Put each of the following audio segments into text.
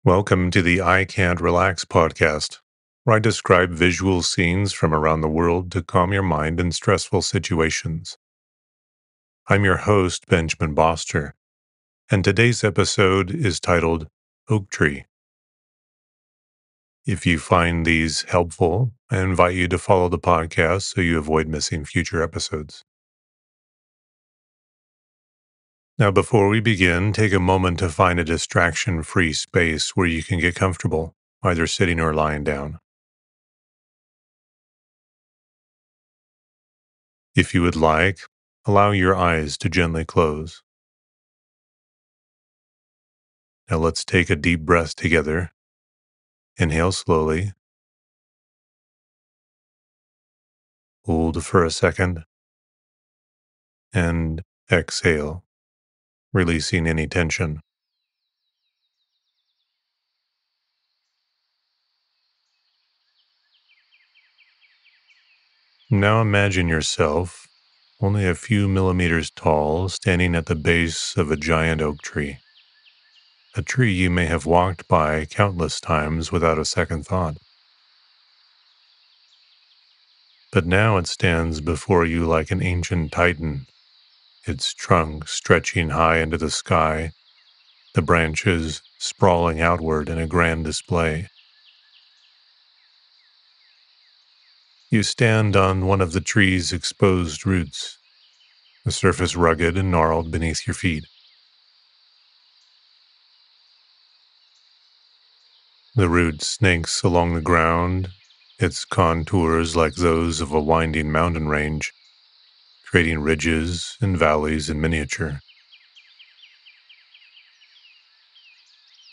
Welcome to the I Can't Relax podcast, where I describe visual scenes from around the world to calm your mind in stressful situations. I'm your host, Benjamin Boster, and today's episode is titled Oak Tree. If you find these helpful, I invite you to follow the podcast so you avoid missing future episodes. Now, before we begin, take a moment to find a distraction free space where you can get comfortable, either sitting or lying down. If you would like, allow your eyes to gently close. Now let's take a deep breath together. Inhale slowly. Hold for a second. And exhale, releasing any tension. Now imagine yourself only a few millimeters tall, standing at the base of a giant oak tree. A tree you may have walked by countless times without a second thought. But now it stands before you like an ancient titan, its trunk stretching high into the sky, the branches sprawling outward in a grand display. You stand on one of the tree's exposed roots, the surface rugged and gnarled beneath your feet. The root snakes along the ground, its contours like those of a winding mountain range, creating ridges and valleys in miniature.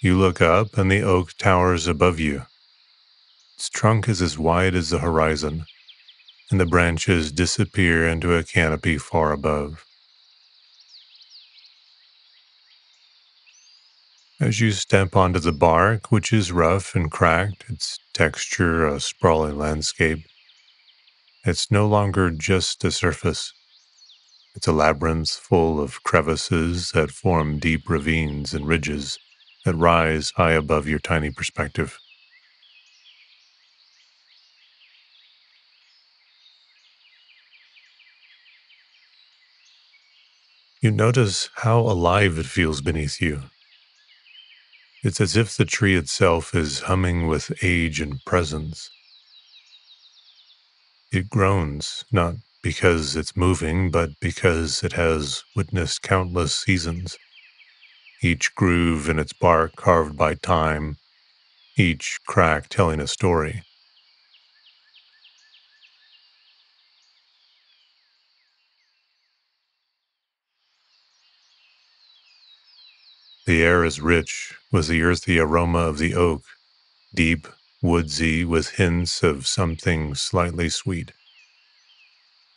You look up, and the oak towers above you. Its trunk is as wide as the horizon, and the branches disappear into a canopy far above. As you step onto the bark, which is rough and cracked, its texture a sprawling landscape, it's no longer just a surface. It's a labyrinth full of crevices that form deep ravines and ridges that rise high above your tiny perspective. You notice how alive it feels beneath you. It's as if the tree itself is humming with age and presence. It groans, not because it's moving, but because it has witnessed countless seasons, each groove in its bark carved by time, each crack telling a story. The air is rich with the earthy aroma of the oak, deep, woodsy, with hints of something slightly sweet.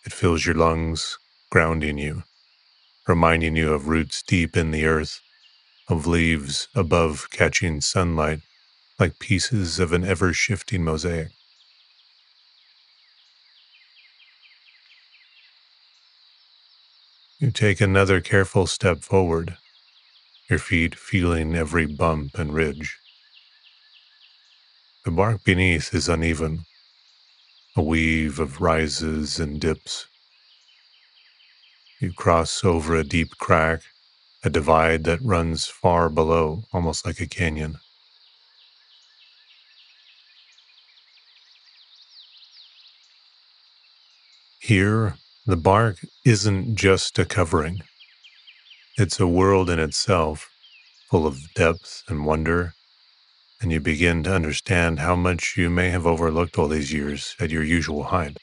It fills your lungs, grounding you, reminding you of roots deep in the earth, of leaves above catching sunlight like pieces of an ever-shifting mosaic. You take another careful step forward, your feet feeling every bump and ridge. The bark beneath is uneven, a weave of rises and dips. You cross over a deep crack, a divide that runs far below, almost like a canyon. Here, the bark isn't just a covering. It's a world in itself, full of depth and wonder, and you begin to understand how much you may have overlooked all these years at your usual height.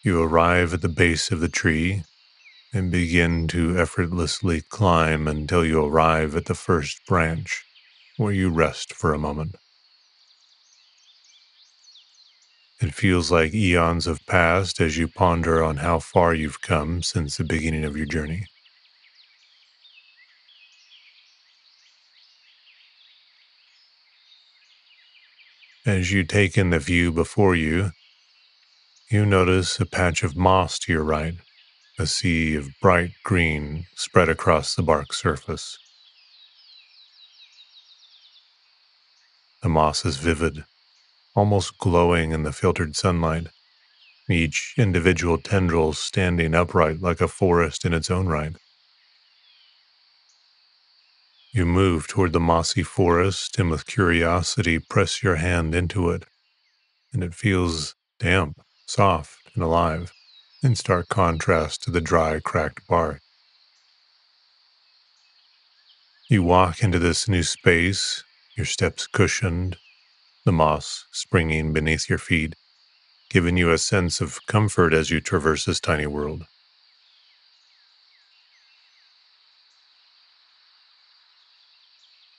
You arrive at the base of the tree and begin to effortlessly climb until you arrive at the first branch, where you rest for a moment. It feels like eons have passed as you ponder on how far you've come since the beginning of your journey. As you take in the view before you, you notice a patch of moss to your right, A sea of bright green spread across the bark surface. The moss is vivid, almost glowing in the filtered sunlight, each individual tendril standing upright like a forest in its own right. You move toward the mossy forest and with curiosity press your hand into it, and it feels damp, soft, and alive, in stark contrast to the dry, cracked bark. You walk into this new space, your steps cushioned, the moss springing beneath your feet, giving you a sense of comfort as you traverse this tiny world.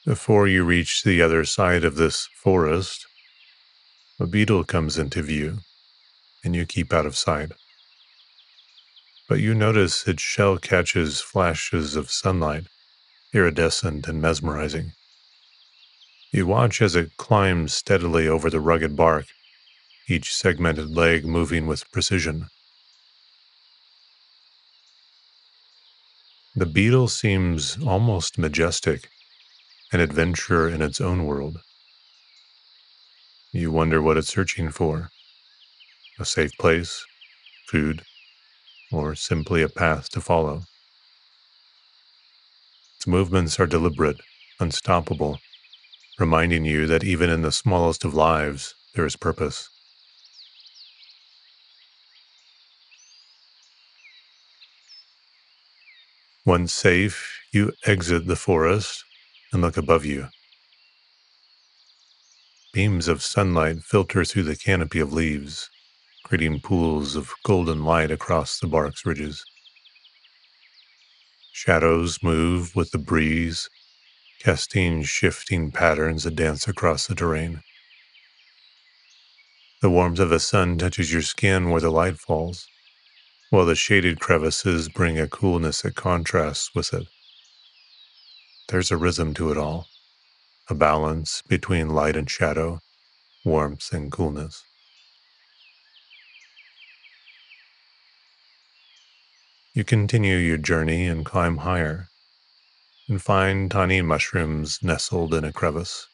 Before you reach the other side of this forest, a beetle comes into view, and you keep out of sight. But you notice its shell catches flashes of sunlight, iridescent and mesmerizing. You watch as it climbs steadily over the rugged bark, each segmented leg moving with precision. The beetle seems almost majestic, an adventure in its own world. You wonder what it's searching for: a safe place, food, or simply a path to follow. Its movements are deliberate, unstoppable, reminding you that even in the smallest of lives, there is purpose. Once safe, you exit the forest and look above you. Beams of sunlight filter through the canopy of leaves, creating pools of golden light across the bark's ridges. Shadows move with the breeze, casting shifting patterns that dance across the terrain. The warmth of the sun touches your skin where the light falls, while the shaded crevices bring a coolness that contrasts with it. There's a rhythm to it all, a balance between light and shadow, warmth and coolness. You continue your journey and climb higher, and find tiny mushrooms nestled in a crevice.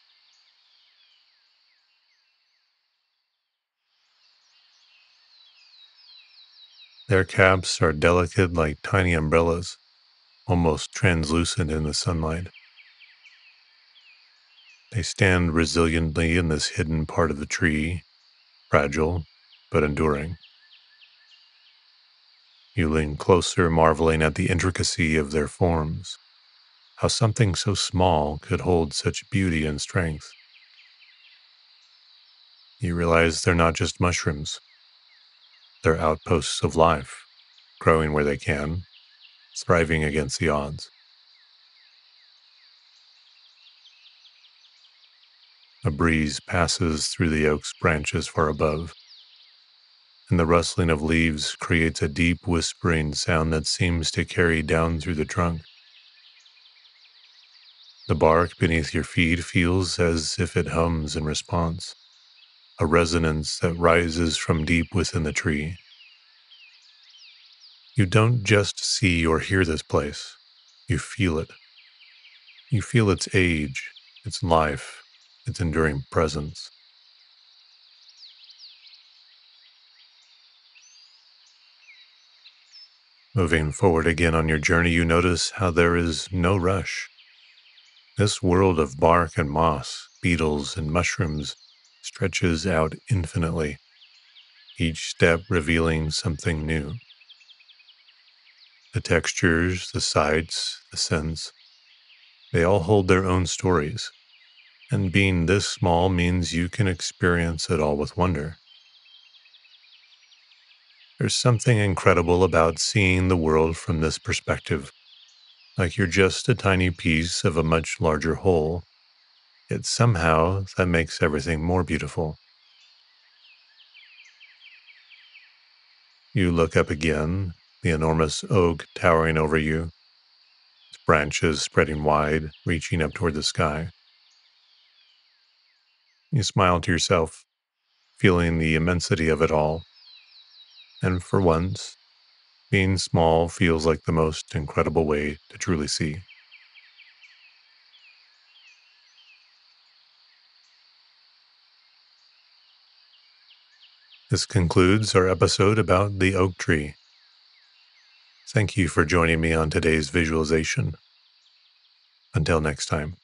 Their caps are delicate like tiny umbrellas, almost translucent in the sunlight. They stand resiliently in this hidden part of the tree, fragile but enduring. You lean closer, marveling at the intricacy of their forms, how something so small could hold such beauty and strength. You realize they're not just mushrooms, they're outposts of life, growing where they can, thriving against the odds. A breeze passes through the oak's branches far above, and the rustling of leaves creates a deep whispering sound that seems to carry down through the trunk. The bark beneath your feet feels as if it hums in response, a resonance that rises from deep within the tree. You don't just see or hear this place, you feel it. You feel its age, its life, its enduring presence. Moving forward again on your journey, you notice how there is no rush. This world of bark and moss, beetles and mushrooms stretches out infinitely, each step revealing something new. The textures, the sights, the scents, they all hold their own stories. And being this small means you can experience it all with wonder. There's something incredible about seeing the world from this perspective, like you're just a tiny piece of a much larger whole, yet somehow that makes everything more beautiful. You look up again, the enormous oak towering over you, its branches spreading wide, reaching up toward the sky. You smile to yourself, feeling the immensity of it all. And for once, Being small feels like the most incredible way to truly see. This concludes our episode about the oak tree. Thank you for joining me on today's visualization. Until next time.